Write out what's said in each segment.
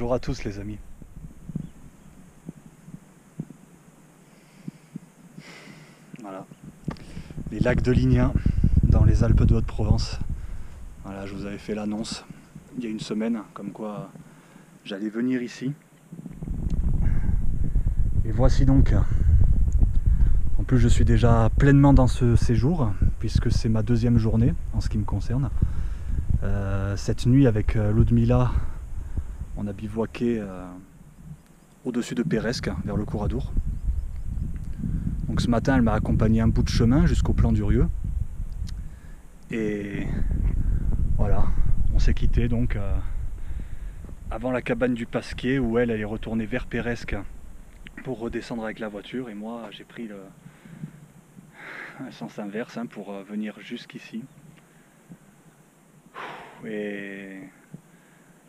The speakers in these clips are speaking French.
Bonjour à tous les amis. Voilà, les lacs de Lignin dans les Alpes de Haute-Provence. Voilà, je vous avais fait l'annonce il y a une semaine, comme quoi j'allais venir ici. Et voici donc, en plus je suis déjà pleinement dans ce séjour, puisque c'est ma deuxième journée en ce qui me concerne. Cette nuit avec Ludmila, on a bivouaqué au-dessus de Peresque, vers le Couradour. Donc ce matin, elle m'a accompagné un bout de chemin jusqu'au Plan d'Urieux. Et voilà, on s'est quitté donc avant la cabane du Pasquier, où elle est retournée vers Peresque pour redescendre avec la voiture. Et moi, j'ai pris le sens inverse pour venir jusqu'ici. Et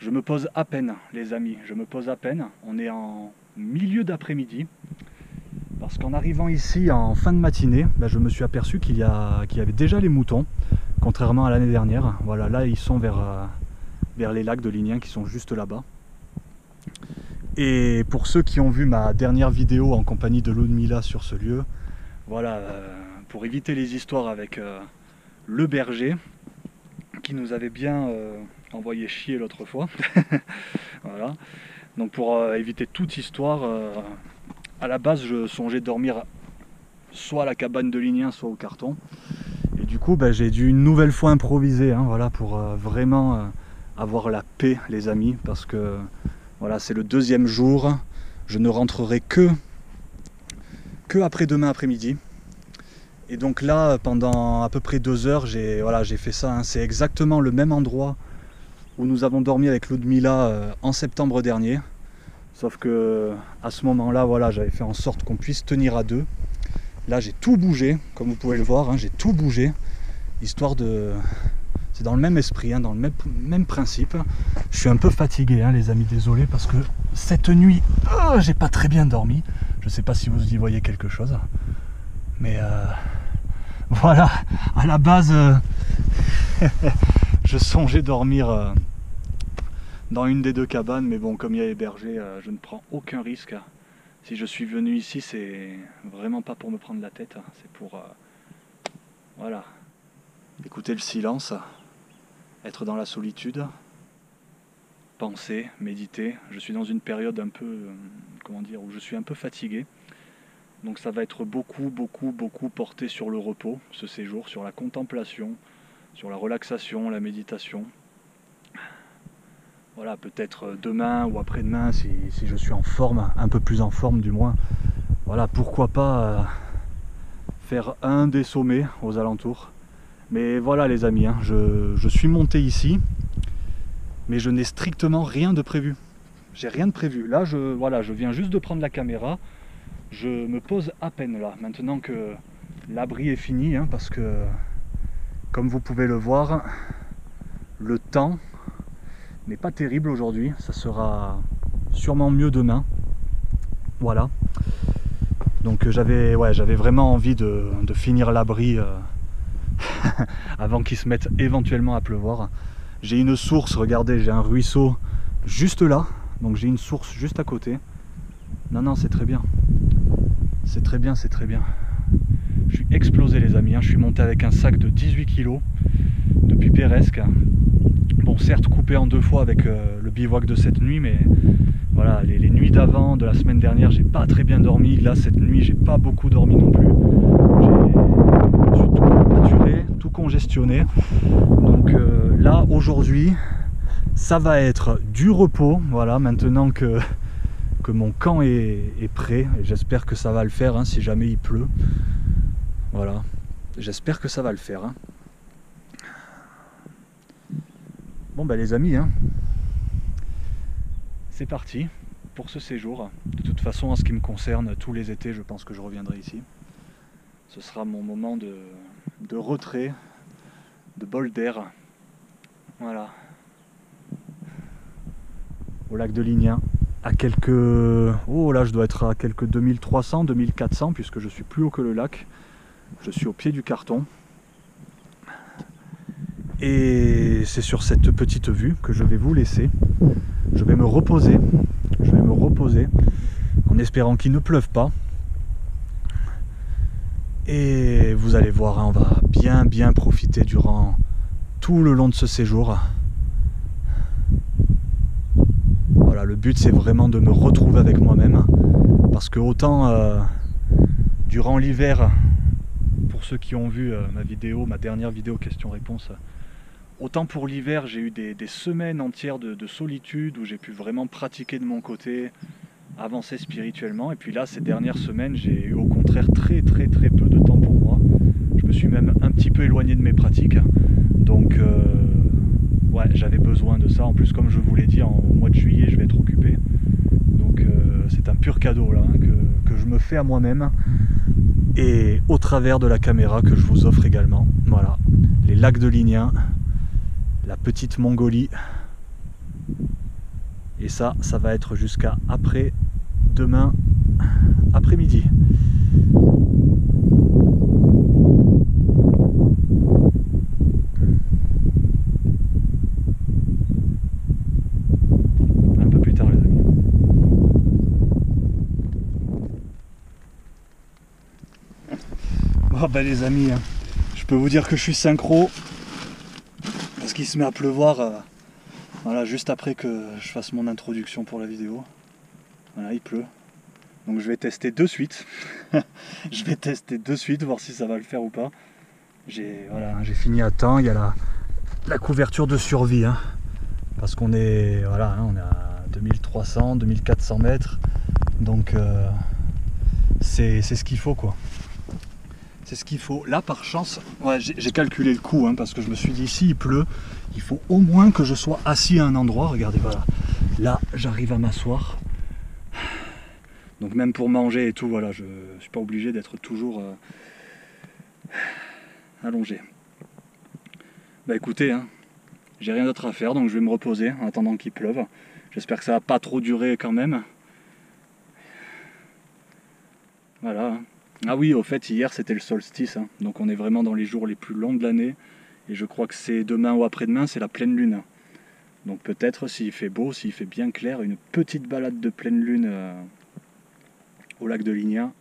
je me pose à peine, les amis, je me pose à peine. On est en milieu d'après-midi. Parce qu'en arrivant ici en fin de matinée, je me suis aperçu qu'il y avait déjà les moutons, contrairement à l'année dernière. Voilà, là ils sont vers les lacs de Lignin qui sont juste là-bas. Et pour ceux qui ont vu ma dernière vidéo en compagnie de Ludmila sur ce lieu, voilà, pour éviter les histoires avec le berger, qui nous avait bien envoyé chier l'autre fois. Voilà. Donc pour éviter toute histoire, à la base je songeais dormir soit à la cabane de Lignin, soit au carton. Et du coup j'ai dû une nouvelle fois improviser, voilà, pour vraiment avoir la paix les amis, parce que voilà, c'est le deuxième jour, je ne rentrerai que après-demain après-midi. Et donc là, pendant à peu près 2 heures, j'ai fait ça. C'est exactement le même endroit où nous avons dormi avec Ludmila en septembre dernier. Sauf que à ce moment-là, voilà, j'avais fait en sorte qu'on puisse tenir à deux. Là, j'ai tout bougé, comme vous pouvez le voir, j'ai tout bougé, histoire de... C'est dans le même esprit, dans le même principe. Je suis un peu fatigué, les amis, désolé, parce que cette nuit, j'ai pas très bien dormi. Je sais pas si vous y voyez quelque chose. Mais voilà, à la base, je songeais dormir dans une des deux cabanes, mais bon, comme il y a les bergers, je ne prends aucun risque. Si je suis venu ici, c'est vraiment pas pour me prendre la tête, c'est pour voilà, écouter le silence, être dans la solitude, penser, méditer. Je suis dans une période un peu, comment dire, où je suis un peu fatigué. Donc ça va être beaucoup porté sur le repos, ce séjour, sur la contemplation, sur la relaxation, la méditation. Voilà, peut-être demain ou après-demain, si je suis en forme, un peu plus en forme du moins, voilà, pourquoi pas faire un des sommets aux alentours. Mais voilà les amis, je suis monté ici, mais je n'ai strictement rien de prévu. J'ai rien de prévu. Là, je viens juste de prendre la caméra. Je me pose à peine là, maintenant que l'abri est fini, parce que, comme vous pouvez le voir, le temps n'est pas terrible aujourd'hui, ça sera sûrement mieux demain. Voilà. Donc j'avais vraiment envie de finir l'abri avant qu'il se mette éventuellement à pleuvoir. J'ai une source, regardez, j'ai un ruisseau juste là, donc j'ai une source juste à côté. Non, c'est très bien. C'est très bien, c'est très bien. Je suis explosé les amis, je suis monté avec un sac de 18 kg depuis Peresque. Bon, certes coupé en 2 fois avec le bivouac de cette nuit, mais voilà, les nuits d'avant, de la semaine dernière, j'ai pas très bien dormi. Là, cette nuit, j'ai pas beaucoup dormi non plus. Je suis tout saturé, tout congestionné. Donc là, aujourd'hui, ça va être du repos. Voilà, maintenant que mon camp est prêt, et j'espère que ça va le faire si jamais il pleut. Voilà, j'espère que ça va le faire. Bon les amis, c'est parti pour ce séjour. De toute façon, en ce qui me concerne, tous les étés, je pense que je reviendrai ici. Ce sera mon moment de retrait, de bol d'air. Voilà. Au lac de Lignin. À quelques... Oh là, je dois être à quelques 2300, 2400, puisque je suis plus haut que le lac. Je suis au pied du carton. Et c'est sur cette petite vue que je vais vous laisser. Je vais me reposer. Je vais me reposer en espérant qu'il ne pleuve pas. Et vous allez voir, hein, on va bien profiter durant tout le long de ce séjour. Voilà, le but c'est vraiment de me retrouver avec moi-même. Parce que autant durant l'hiver, pour ceux qui ont vu ma dernière vidéo questions-réponses, autant pour l'hiver j'ai eu des semaines entières de solitude où j'ai pu vraiment pratiquer de mon côté, avancer spirituellement. Et puis là, ces dernières semaines, j'ai eu au contraire très peu de temps pour moi. Je me suis même un petit peu éloigné de mes pratiques. Donc ouais, j'avais besoin de ça. En plus, comme je vous l'ai dit, au mois de juillet, je vais être occupé. Donc c'est un pur cadeau là, hein, que je me fais à moi-même. Et au travers de la caméra que je vous offre également. Voilà, les lacs de Lignin, la petite Mongolie. Et ça va être jusqu'à après demain après-midi. Un peu plus tard les amis. Bon ben les amis, hein, je peux vous dire que je suis synchro parce qu'il se met à pleuvoir voilà, juste après que je fasse mon introduction pour la vidéo. Voilà, il pleut. Donc je vais tester de suite. Je vais tester de suite, voir si ça va le faire ou pas. J'ai fini à temps, il y a la couverture de survie. Hein, parce qu'on est, voilà, hein, on est à 2300, 2400 mètres. Donc c'est ce qu'il faut quoi. C'est ce qu'il faut. Là par chance, ouais, j'ai calculé le coup hein, parce que je me suis dit si il pleut, il faut au moins que je sois assis à un endroit. Regardez, voilà. Là j'arrive à m'asseoir. Donc même pour manger et tout, voilà, je ne suis pas obligé d'être toujours allongé. Bah écoutez, hein, j'ai rien d'autre à faire, donc je vais me reposer en attendant qu'il pleuve. J'espère que ça va pas trop durer quand même. Voilà. Ah oui, au fait, hier c'était le solstice, hein, donc on est vraiment dans les jours les plus longs de l'année. Et je crois que c'est demain ou après-demain, c'est la pleine lune. Donc peut-être s'il fait beau, s'il fait bien clair, une petite balade de pleine lune au lac de Lignin,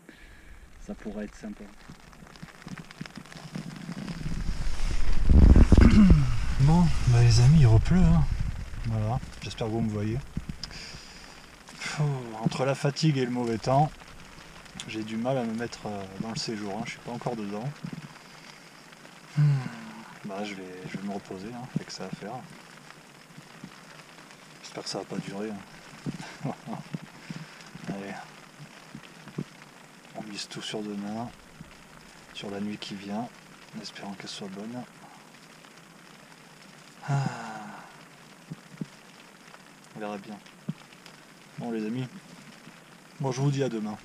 ça pourrait être sympa. Bon, bah les amis, il repleut. Hein. Voilà, j'espère que vous me voyez. Entre la fatigue et le mauvais temps, j'ai du mal à me mettre dans le séjour. Hein. Je suis pas encore dedans. Bah, je vais me reposer, hein. Fait que ça à faire. J'espère que ça va pas durer. Hein. Allez, on mise tout sur demain, sur la nuit qui vient, en espérant qu'elle soit bonne. On verra bien. Bon les amis, bon je vous dis à demain.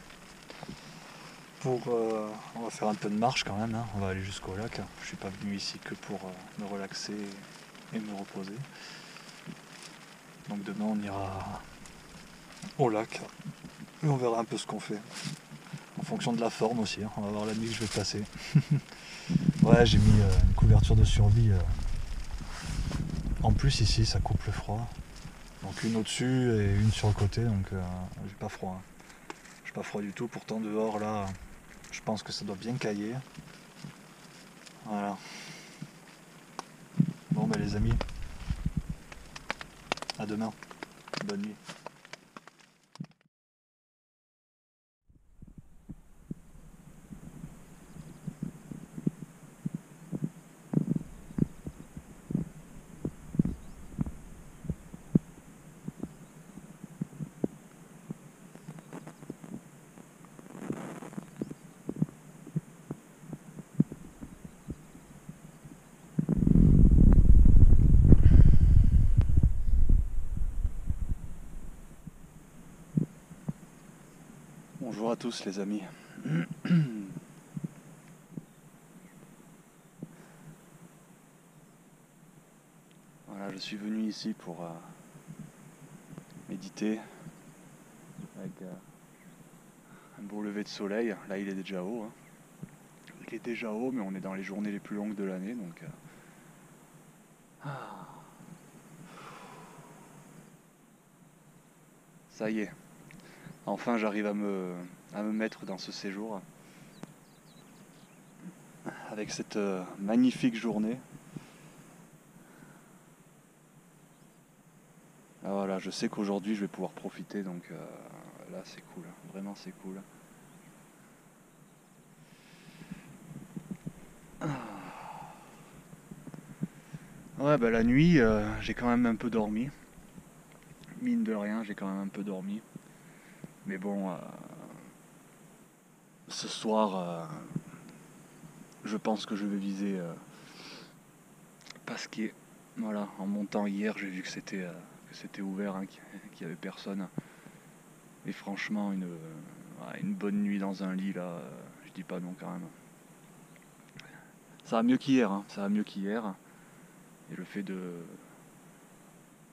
On va faire un peu de marche quand même, hein. On va aller jusqu'au lac. Je suis pas venu ici que pour me relaxer et me reposer. Donc demain on ira au lac et on verra un peu ce qu'on fait. En fonction de la forme aussi, hein. On va voir la nuit que je vais passer. Ouais, j'ai mis une couverture de survie. En plus ici ça coupe le froid. Donc une au-dessus et une sur le côté, donc j'ai pas froid. Hein. J'ai pas froid du tout, pourtant dehors là, je pense que ça doit bien cailler. Voilà. Bon bah les amis, à demain. Bonne nuit. Bonjour à tous les amis. Voilà, je suis venu ici pour méditer avec un beau lever de soleil. Là il est déjà haut. Hein. Il est déjà haut mais on est dans les journées les plus longues de l'année donc Ça y est, enfin j'arrive à me mettre dans ce séjour avec cette magnifique journée. Ah, voilà, je sais qu'aujourd'hui je vais pouvoir profiter, donc là c'est cool, vraiment c'est cool. Ouais, bah la nuit, j'ai quand même un peu dormi. Mine de rien, j'ai quand même un peu dormi. Mais bon, ce soir, je pense que je vais viser Pasquier. Voilà, en montant hier, j'ai vu que c'était ouvert, hein, qu'il n'y avait personne. Et franchement, une bonne nuit dans un lit, là, je dis pas non quand même. Ça va mieux qu'hier, hein, ça va mieux qu'hier. Et le fait de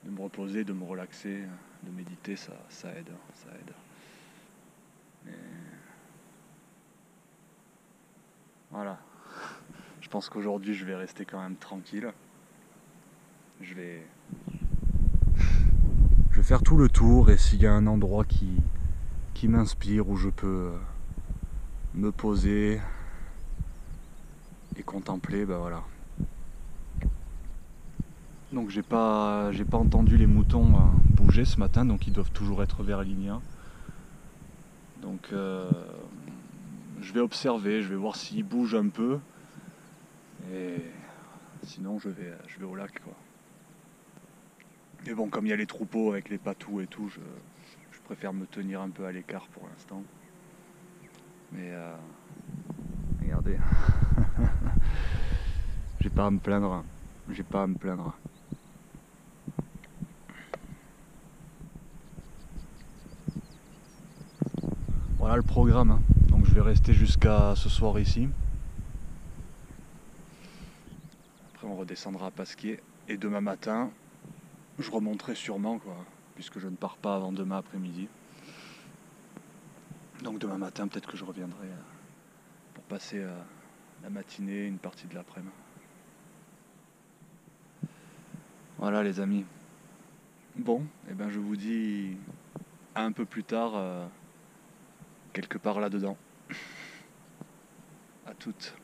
me reposer, de me relaxer, de méditer, ça aide, ça aide. Mais voilà. Je pense qu'aujourd'hui, je vais rester quand même tranquille. Je vais faire tout le tour, et s'il y a un endroit qui m'inspire, où je peux me poser et contempler, ben voilà. Donc j'ai pas entendu les moutons bouger ce matin, donc ils doivent toujours être vers Ligna. Donc je vais observer, je vais voir s'ils bougent un peu, et sinon je vais au lac, quoi. Mais bon, comme il y a les troupeaux avec les patous et tout, je préfère me tenir un peu à l'écart pour l'instant. Mais regardez, j'ai pas à me plaindre, j'ai pas à me plaindre. Voilà le programme, hein. Donc je vais rester jusqu'à ce soir ici. Après on redescendra à Pasquier, et demain matin je remonterai sûrement, quoi, puisque je ne pars pas avant demain après-midi. Donc demain matin peut-être que je reviendrai pour passer la matinée, une partie de l'après-midi. Voilà les amis. Bon, et ben je vous dis à un peu plus tard, quelque part là-dedans. À toutes.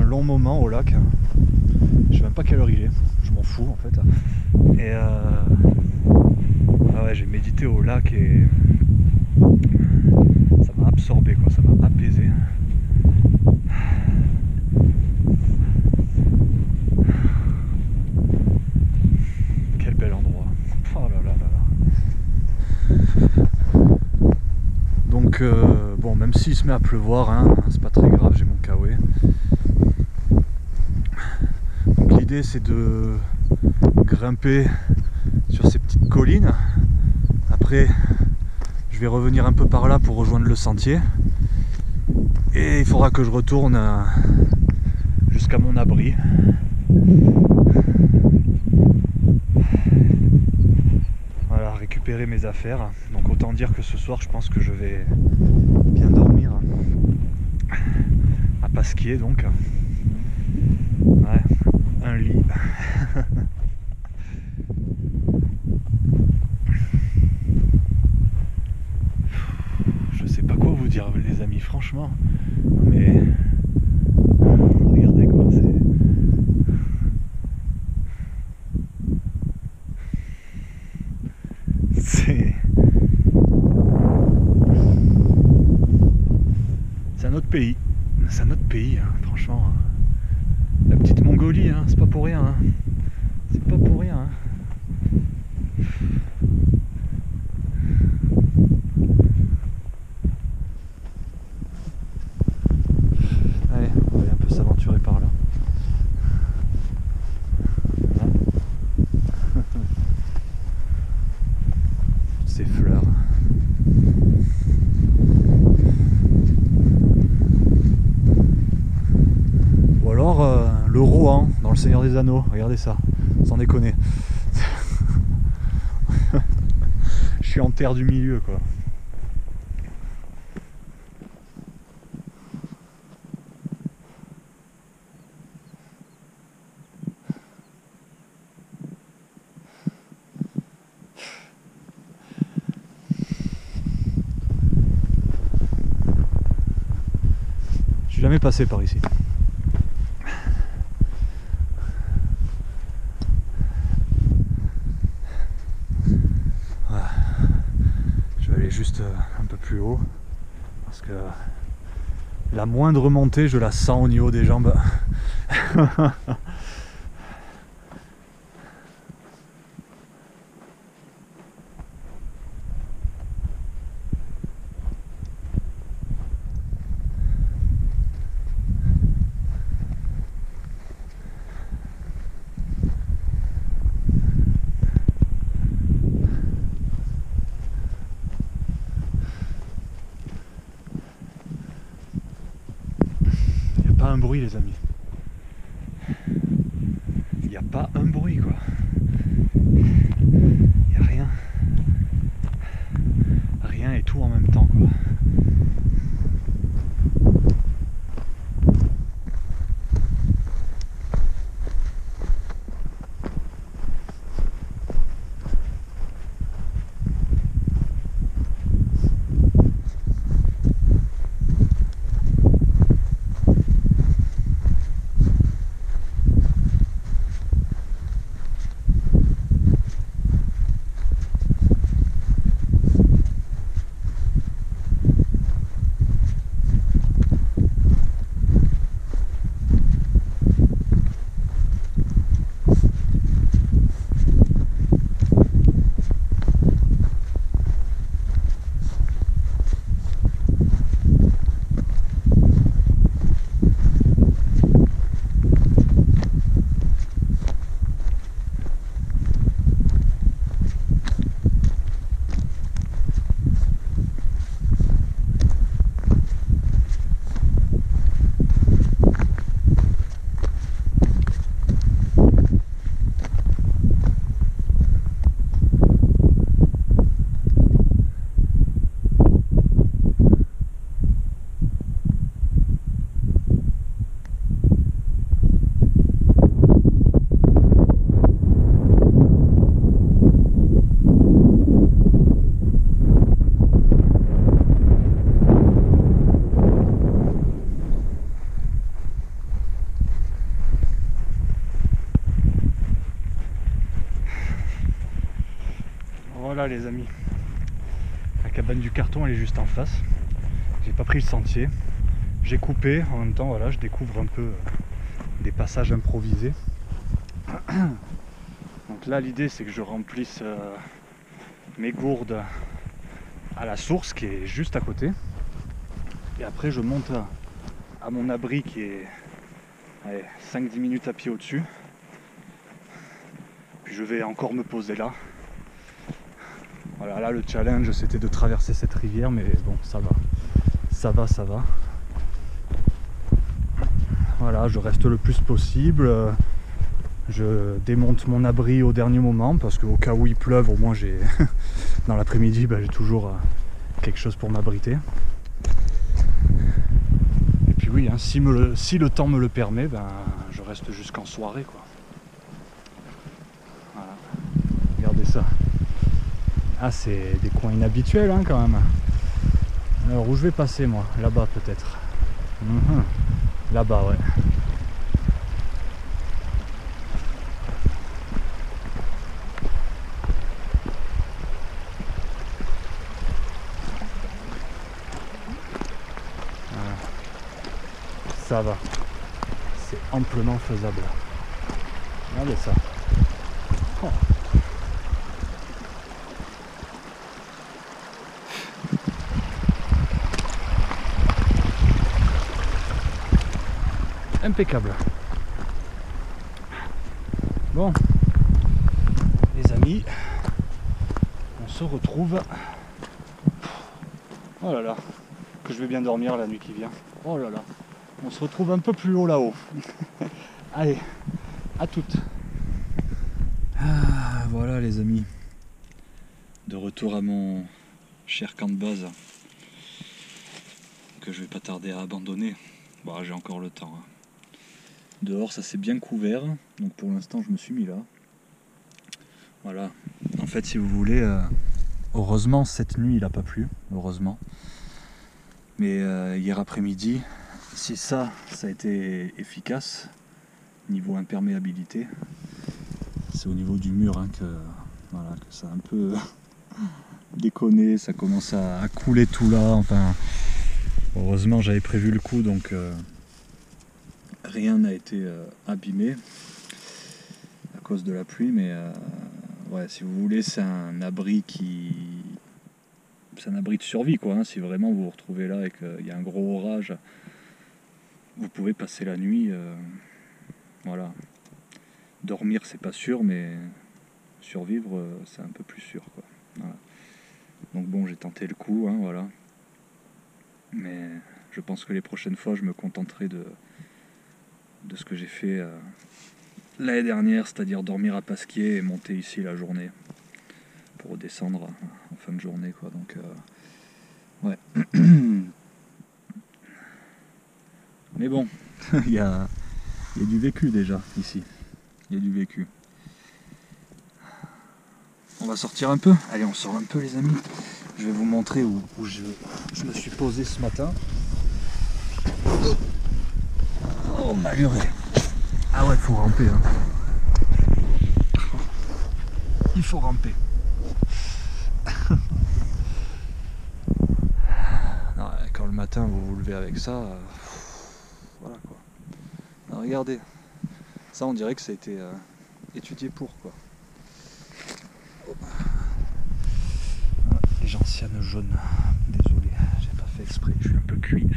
long moment au lac. Je sais même pas quelle heure il est, je m'en fous en fait. Et ah ouais, j'ai médité au lac et ça m'a absorbé quoi, ça m'a apaisé. Quel bel endroit. Oh là là là là. Donc bon, même s'il se met à pleuvoir, hein, c'est pas très grave, j'ai mon kawaii. Donc l'idée c'est de grimper sur ces petites collines. Après je vais revenir un peu par là pour rejoindre le sentier. Et il faudra que je retourne jusqu'à mon abri. Voilà, récupérer mes affaires. Donc autant dire que ce soir je pense que je vais bien dormir. À Pasquier donc. Ouais, un lit. Je sais pas quoi vous dire les amis, franchement. Mais regardez quoi, c'est un autre pays. C'est un autre pays, hein, franchement. La petite Mongolie, hein, c'est pas pour rien. Hein. C'est pas pour rien. Hein. Allez, on va aller un peu s'aventurer par là. Voilà. Ces fleurs. Ou alors le Rohan dans le Seigneur des Anneaux. Regardez ça, sans déconner. Je suis en terre du milieu quoi. Je suis jamais passé par ici. Voilà. Je vais aller juste un peu plus haut parce que la moindre montée je la sens au niveau des jambes. Pas un bruit les amis. Il n'y a pas un bruit quoi. Il n'y a rien. Rien et tout en même temps quoi. Voilà les amis, la cabane du carton elle est juste en face. J'ai pas pris le sentier, j'ai coupé, en même temps voilà, je découvre un peu des passages improvisés. Donc là l'idée c'est que je remplisse mes gourdes à la source qui est juste à côté. Et après je monte à mon abri qui est 5-10 minutes à pied au-dessus. Puis je vais encore me poser là. Voilà, là le challenge c'était de traverser cette rivière, mais bon, ça va. Ça va. Voilà, je reste le plus possible. Je démonte mon abri au dernier moment parce qu'au cas où il pleuve, au moins j'ai dans l'après-midi, j'ai toujours quelque chose pour m'abriter. Et puis oui, hein, si le temps me le permet, je reste jusqu'en soirée, quoi. Voilà. Regardez ça. Ah, c'est des coins inhabituels hein, quand même. Alors où je vais passer moi? Là-bas peut-être. Là-bas, ouais. Voilà. Ça va. C'est amplement faisable. Regardez ça. Oh. Impeccable. Bon, les amis, on se retrouve. Oh là là, que je vais bien dormir la nuit qui vient. Oh là là, on se retrouve un peu plus haut là-haut. Allez, à toutes. Ah, voilà les amis, de retour à mon cher camp de base que je vais pas tarder à abandonner. Bon, j'ai encore le temps. Dehors ça s'est bien couvert, donc pour l'instant je me suis mis là. Voilà, en fait si vous voulez, heureusement cette nuit il n'a pas plu, heureusement. Mais hier après-midi, si ça a été efficace, niveau imperméabilité, c'est au niveau du mur hein, que ça a un peu déconné, ça commence à couler tout là, enfin heureusement j'avais prévu le coup donc rien n'a été abîmé à cause de la pluie, mais ouais, si vous voulez, c'est un abri c'est un abri de survie quoi. Hein. Si vraiment vous vous retrouvez là et qu'il y a un gros orage, vous pouvez passer la nuit. Voilà. Dormir c'est pas sûr, mais survivre c'est un peu plus sûr quoi. Voilà. Donc bon, j'ai tenté le coup, hein, voilà. Mais je pense que les prochaines fois, je me contenterai de ce que j'ai fait l'année dernière, c'est-à-dire dormir à Pasquier et monter ici la journée pour redescendre en fin de journée quoi. Donc ouais. Mais bon, il y a du vécu déjà ici. Il y a du vécu. On va sortir un peu. Allez, on sort un peu les amis. Je vais vous montrer où je me suis posé ce matin. Oh, maluré. Ah ouais, il faut ramper. Hein. Il faut ramper. Non, quand le matin vous vous levez avec ça, voilà quoi. Non, regardez, ça on dirait que ça a été étudié pour quoi. Oh. Voilà, les gentianes jaunes. Désolé, j'ai pas fait exprès, je suis un peu cuit.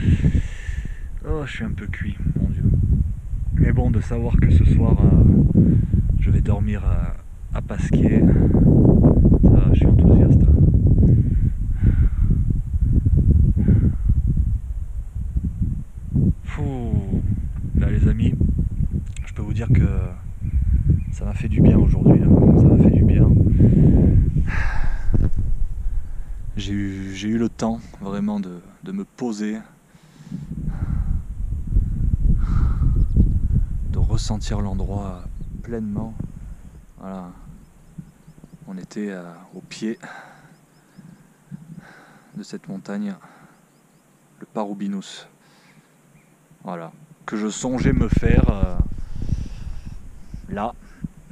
Oh, je suis un peu cuit, mon Dieu. Mais bon, de savoir que ce soir, je vais dormir à Pasquier, ça va, je suis enthousiaste. Là les amis, je peux vous dire que ça m'a fait du bien aujourd'hui, ça m'a fait du bien. J'ai eu le temps vraiment de me poser, de ressentir l'endroit pleinement. Voilà, on était au pied de cette montagne, le Parubinus. Voilà, que je songeais me faire là,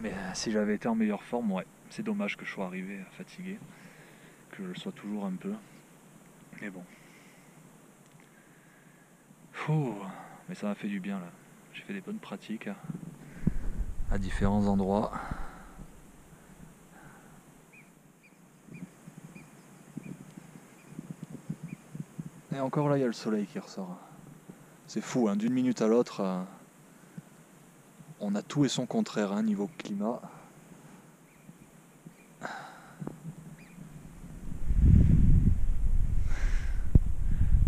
mais si j'avais été en meilleure forme, ouais, C'est dommage que je sois arrivé fatigué, que je le sois toujours un peu. Mais bon. Mais ça m'a fait du bien là. J'ai fait des bonnes pratiques à différents endroits. Et encore là, il y a le soleil qui ressort. C'est fou, hein, d'une minute à l'autre, on a tout et son contraire, hein, niveau climat.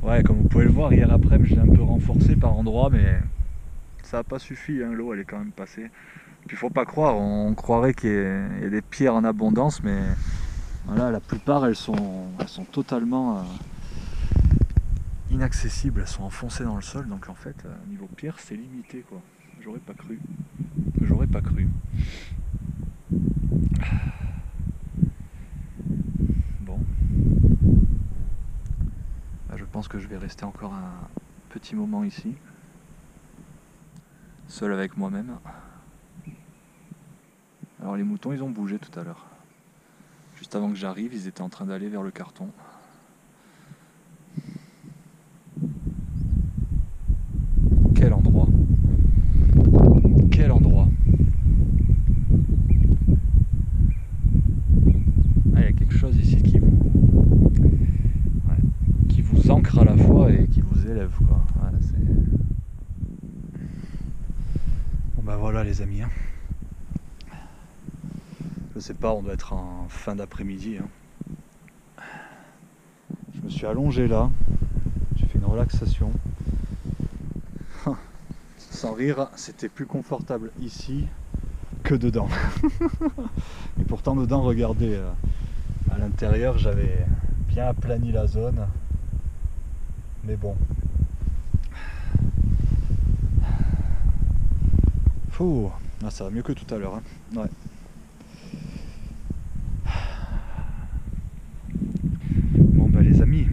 Ouais, comme vous pouvez le voir, hier après, je l'ai un peu renforcé par endroits, mais ça n'a pas suffi, hein, l'eau elle est quand même passée. Puis faut pas croire, on croirait qu'il y a des pierres en abondance, mais voilà, la plupart elles sont totalement inaccessibles, elles sont enfoncées dans le sol, donc en fait, niveau pierre, c'est limité quoi. J'aurais pas cru. J'aurais pas cru. Bon. Là, je pense que je vais rester encore un petit moment ici, seul avec moi-même. Alors les moutons, ils ont bougé tout à l'heure. Juste avant que j'arrive, ils étaient en train d'aller vers le carton. Quel endroit! Quel endroit! Ah, il y a quelque chose ici qui vous ancre à la fois et qui vous élève, quoi. Voilà, bon ben voilà les amis. Hein. Je sais pas, on doit être en fin d'après-midi. Hein. Je me suis allongé là. J'ai fait une relaxation. Sans rire, c'était plus confortable ici que dedans. Et pourtant dedans, regardez, à l'intérieur, j'avais bien aplani la zone. Mais bon. Ah, ça va mieux que tout à l'heure. Hein. Ouais. Bon bah les amis,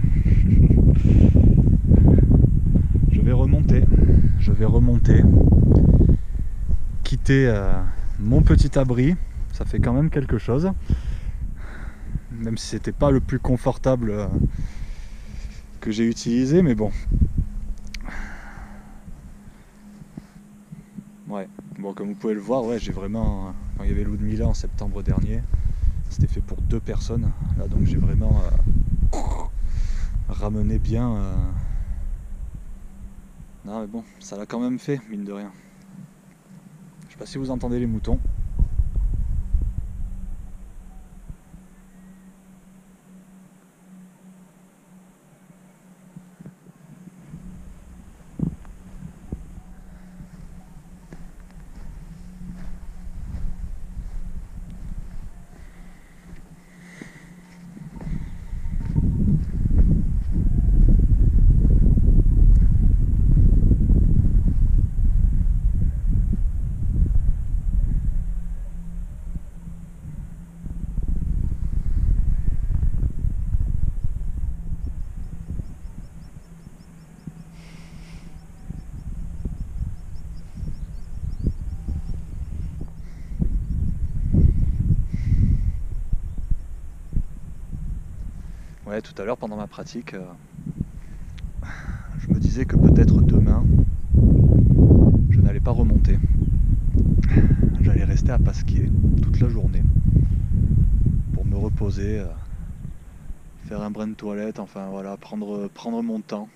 je vais remonter, quitter mon petit abri, ça fait quand même quelque chose, même si c'était pas le plus confortable que j'ai utilisé, mais bon. Ouais, bon comme vous pouvez le voir, ouais, j'ai vraiment, quand il y avait Ludmilla en septembre dernier, c'était fait pour 2 personnes, là donc j'ai vraiment ramené bien. Non mais bon, ça l'a quand même fait, mine de rien. Je sais pas si vous entendez les moutons. Ouais, tout à l'heure pendant ma pratique, je me disais que peut-être demain, je n'allais pas remonter. J'allais rester à Pasquier toute la journée pour me reposer, faire un brin de toilette, enfin voilà, prendre mon temps.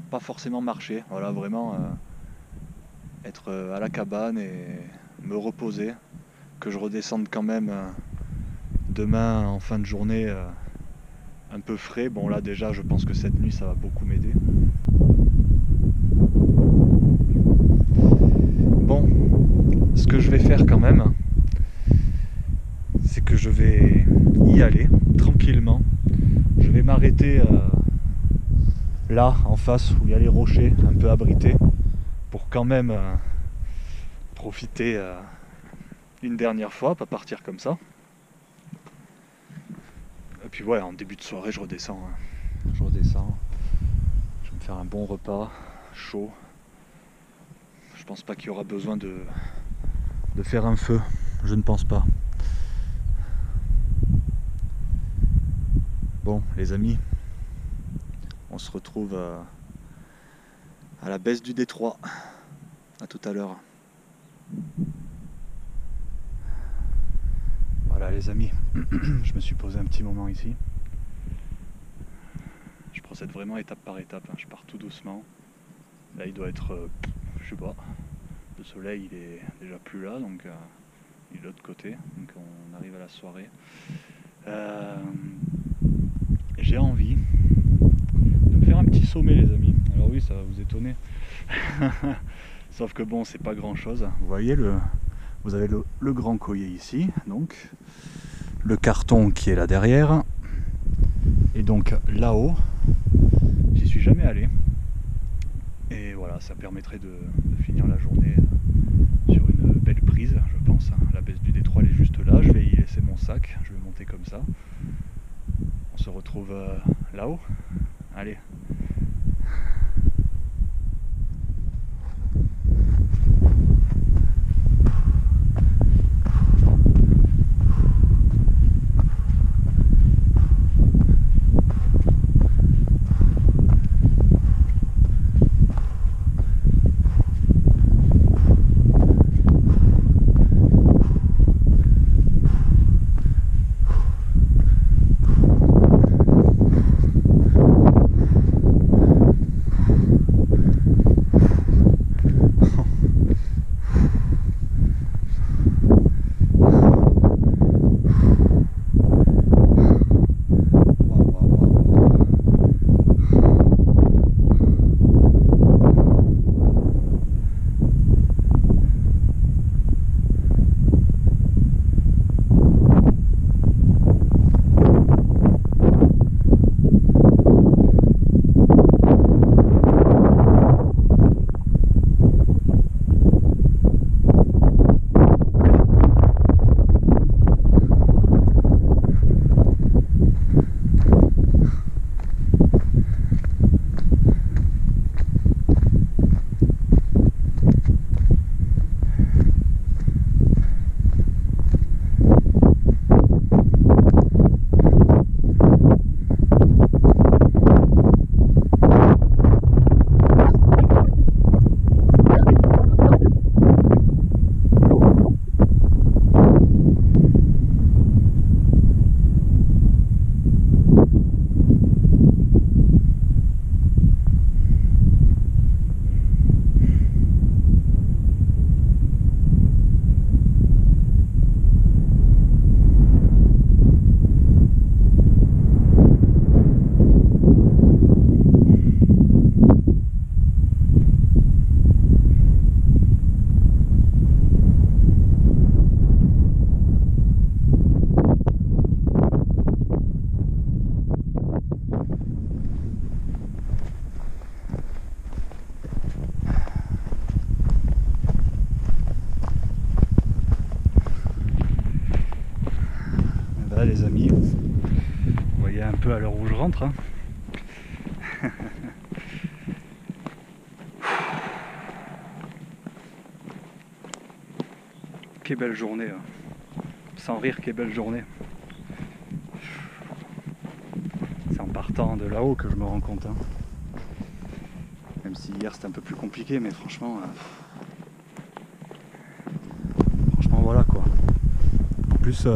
Pas forcément marcher, voilà, vraiment être à la cabane et me reposer, que je redescende quand même demain en fin de journée un peu frais. Bon là déjà je pense que cette nuit ça va beaucoup m'aider. Bon, ce que je vais faire quand même, c'est que je vais y aller tranquillement. Je vais m'arrêter là en face où il y a les rochers un peu abrités pour quand même profiter une dernière fois, pas partir comme ça. Et puis ouais, en début de soirée je redescends. Hein. Je redescends. Je vais me faire un bon repas chaud. Je pense pas qu'il y aura besoin de faire un feu. Je ne pense pas. Bon les amis, on se retrouve à la baisse du détroit. À tout à l'heure. Voilà les amis, je me suis posé un petit moment ici. Je procède vraiment étape par étape, hein. Je pars tout doucement. Là il doit être, je sais pas, le soleil il est déjà plus là, donc il est de l'autre côté, donc on arrive à la soirée. J'ai envie de me faire un petit sommet les amis. Alors oui, ça va vous étonner. Sauf que bon, c'est pas grand chose. Vous voyez, vous avez le grand collier ici, donc le carton qui est là derrière. Et donc là-haut, j'y suis jamais allé. Et voilà, ça permettrait de finir la journée sur une belle prise, je pense. La baisse du détroit elle est juste là. Je vais y laisser mon sac. Je vais monter comme ça. On se retrouve là-haut. Allez. Les amis, vous voyez un peu à l'heure où je rentre, hein. Quelle belle journée, hein. Sans rire, quelle belle journée. C'est en partant de là-haut que je me rends compte, hein. Même si hier c'était un peu plus compliqué, mais franchement voilà quoi. En plus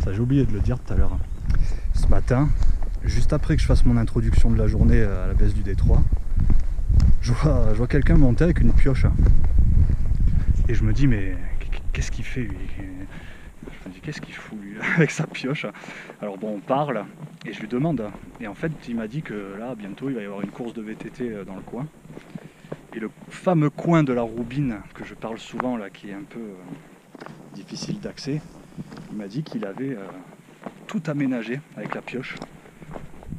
ça, j'ai oublié de le dire tout à l'heure. Ce matin, juste après que je fasse mon introduction de la journée à la baisse du détroit, je vois quelqu'un monter avec une pioche. Et je me dis, mais qu'est-ce qu'il fait lui? Je me dis, qu'est-ce qu'il fout lui avec sa pioche? Alors bon, on parle et je lui demande. Et en fait, il m'a dit que là, bientôt, il va y avoir une course de VTT dans le coin. Et le fameux coin de la Roubine, que je parle souvent là, qui est un peu difficile d'accès, il m'a dit qu'il avait tout aménagé avec la pioche.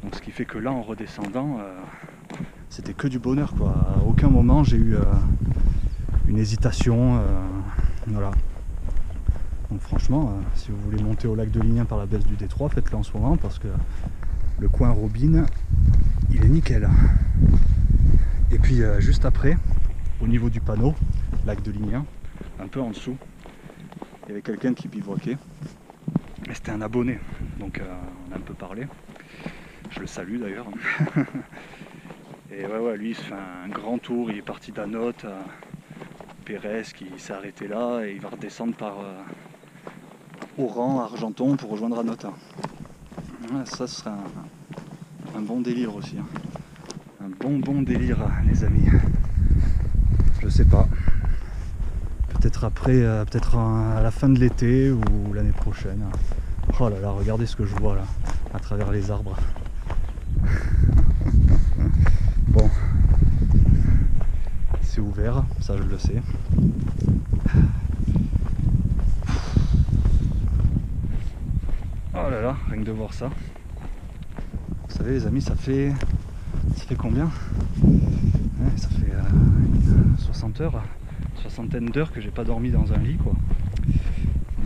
Donc ce qui fait que là en redescendant c'était que du bonheur quoi. À aucun moment j'ai eu une hésitation, voilà. Donc franchement si vous voulez monter au lac de Lignin par la baisse du détroit, faites-le en ce moment parce que le coin Roubine il est nickel. Et puis juste après, au niveau du panneau, lac de Lignin, un peu en dessous, il y avait quelqu'un qui bivouaquait. Et c'était un abonné, donc on a un peu parlé. Je le salue d'ailleurs. Et ouais, lui il se fait un grand tour, il est parti d'Anote à Pérez, qui s'est arrêté là et il va redescendre par Oran, Argenton pour rejoindre Anote. Ouais, ça ce serait un bon délire aussi. Un bon délire les amis. Je sais pas. Peut-être après, peut-être à la fin de l'été ou l'année prochaine. Oh là là, regardez ce que je vois là, à travers les arbres. Bon, c'est ouvert, ça je le sais. Oh là là, rien que de voir ça. Vous savez les amis, ça fait combien? Ouais, ça fait 60 heures, soixantaine d'heures que j'ai pas dormi dans un lit quoi.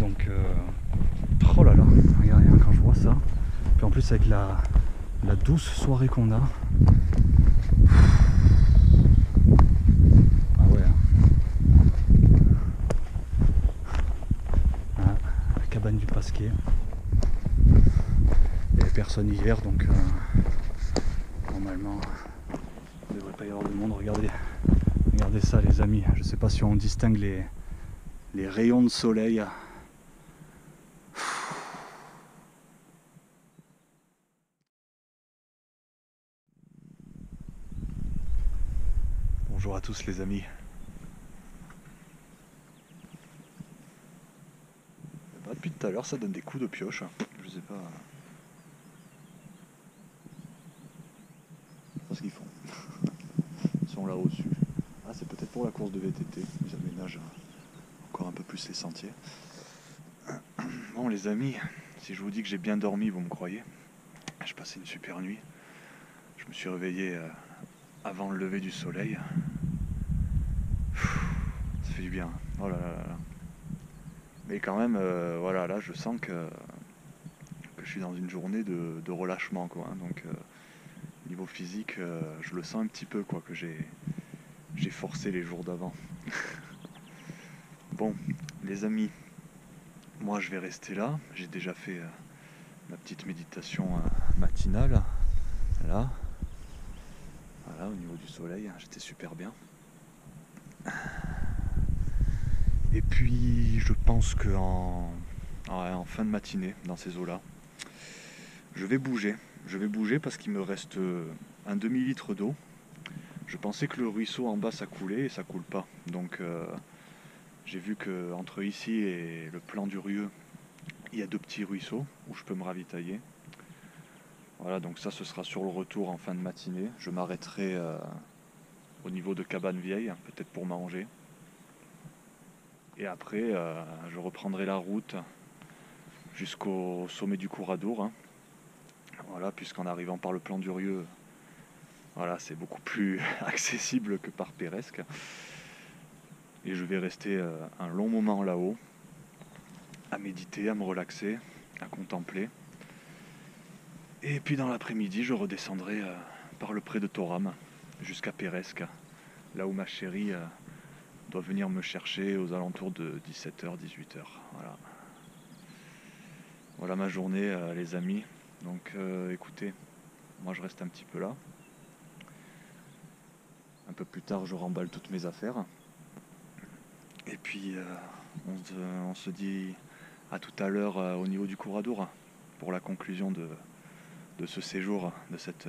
Donc oh là là, regardez quand je vois ça. Puis en plus avec la douce soirée qu'on a. Ah ouais. Ah, la cabane du Pasquet. Il n'y avait personne hier donc normalement il ne devrait pas y avoir de monde. Regardez ça les amis. Je sais pas si on distingue les rayons de soleil. Bonjour à tous les amis. Bah, depuis tout à l'heure ça donne des coups de pioche. Je sais pas ce qu'ils font. Ils sont là au-dessus. Ah c'est peut-être pour la course de VTT. Ils aménagent encore un peu plus les sentiers. Bon les amis, si je vous dis que j'ai bien dormi, vous me croyez? Je passais une super nuit. Je me suis réveillé avant le lever du soleil. Ça fait du bien. Oh là là là là. Mais quand même, voilà, là je sens que je suis dans une journée de relâchement quoi. Donc niveau physique, je le sens un petit peu quoi, que j'ai forcé les jours d'avant. Bon, les amis, moi je vais rester là. J'ai déjà fait ma petite méditation matinale. Là. Voilà, au niveau du soleil, j'étais super bien. Et puis je pense que en fin de matinée, dans ces eaux-là, je vais bouger. Je vais bouger parce qu'il me reste un demi-litre d'eau. Je pensais que le ruisseau en bas ça coulait et ça coule pas. Donc j'ai vu que entre ici et le plan du Rieu, il y a 2 petits ruisseaux où je peux me ravitailler. Voilà, donc ça ce sera sur le retour en fin de matinée. Je m'arrêterai au niveau de Cabane Vieille, peut-être pour manger. Et après, je reprendrai la route jusqu'au sommet du Couradour. Voilà, puisqu'en arrivant par le plan du Rieu, voilà, c'est beaucoup plus accessible que par Péresque. Et je vais rester un long moment là-haut, à méditer, à me relaxer, à contempler. Et puis dans l'après-midi, je redescendrai par le pré de Toram jusqu'à Péresque, là où ma chérie doit venir me chercher aux alentours de 17h, 18h. Voilà. Voilà ma journée, les amis. Donc écoutez, moi je reste un petit peu là. Un peu plus tard, je remballe toutes mes affaires. Et puis on se dit à tout à l'heure au niveau du Couradour pour la conclusion de ce séjour, de cette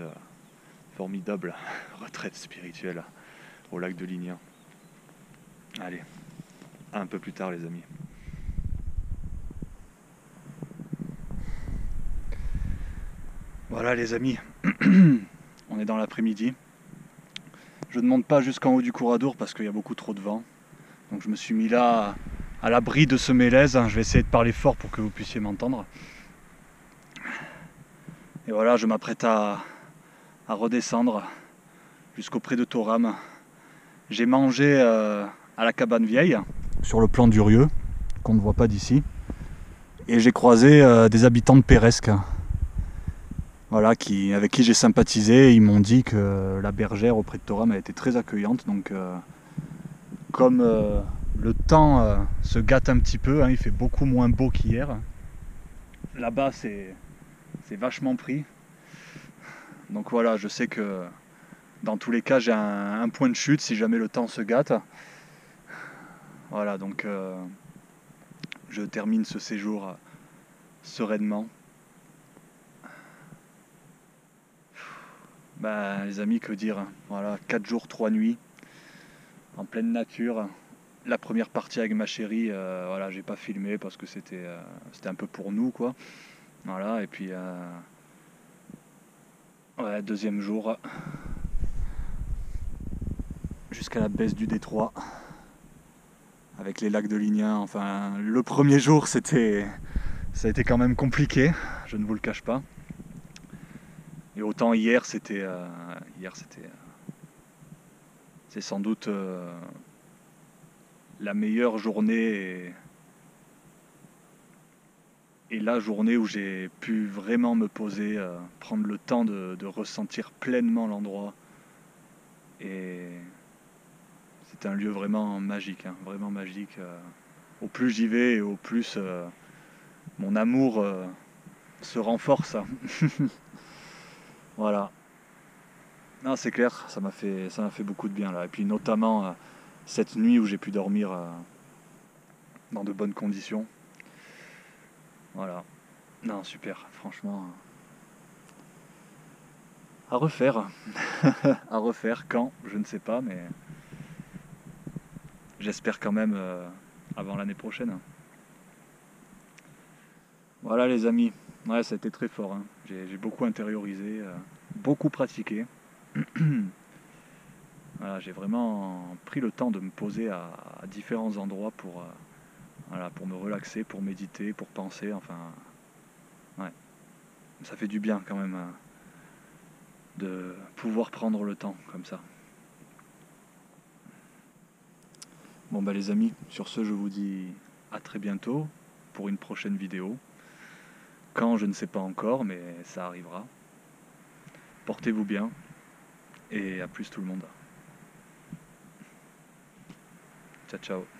formidable retraite spirituelle au lac de Lignan. Allez, à un peu plus tard les amis. Voilà les amis, on est dans l'après-midi. Je ne monte pas jusqu'en haut du Couradour parce qu'il y a beaucoup trop de vent. Donc je me suis mis là à l'abri de ce mélèze. Je vais essayer de parler fort pour que vous puissiez m'entendre. Et voilà, je m'apprête à redescendre jusqu'au pré de Toram. J'ai mangé à la Cabane Vieille, sur le plan du Rieu, qu'on ne voit pas d'ici. Et j'ai croisé des habitants de Péresque. Voilà, avec qui j'ai sympathisé. Ils m'ont dit que la bergère auprès de Toram a été très accueillante. Donc comme le temps se gâte un petit peu, il fait beaucoup moins beau qu'hier. Là-bas c'est vachement pris. Donc voilà, je sais que dans tous les cas j'ai un point de chute si jamais le temps se gâte. Voilà, donc je termine ce séjour sereinement. Bah les amis, que dire, voilà, 4 jours, 3 nuits, en pleine nature. La première partie avec ma chérie, voilà, j'ai pas filmé parce que c'était un peu pour nous, quoi. Voilà, et puis ouais, deuxième jour, jusqu'à la baisse du détroit, avec les lacs de Lignin. Enfin, le premier jour, ça a été quand même compliqué, je ne vous le cache pas. Et autant hier, c'est sans doute la meilleure journée et la journée où j'ai pu vraiment me poser, prendre le temps de ressentir pleinement l'endroit. Et c'est un lieu vraiment magique, hein, vraiment magique. Au plus j'y vais et au plus mon amour se renforce. Voilà. Non, c'est clair, ça m'a fait beaucoup de bien là. Et puis notamment cette nuit où j'ai pu dormir dans de bonnes conditions. Voilà. Non, super, franchement. À refaire. À refaire quand, je ne sais pas, mais j'espère quand même avant l'année prochaine. Voilà les amis. Ouais, ça a été très fort, hein. J'ai beaucoup intériorisé, beaucoup pratiqué. Voilà, j'ai vraiment pris le temps de me poser à différents endroits voilà, pour me relaxer, pour méditer, pour penser. Enfin, ouais, ça fait du bien quand même de pouvoir prendre le temps comme ça. Bon bah les amis, sur ce je vous dis à très bientôt pour une prochaine vidéo. Quand, je ne sais pas encore, mais ça arrivera. Portez-vous bien et à plus tout le monde. Ciao ciao.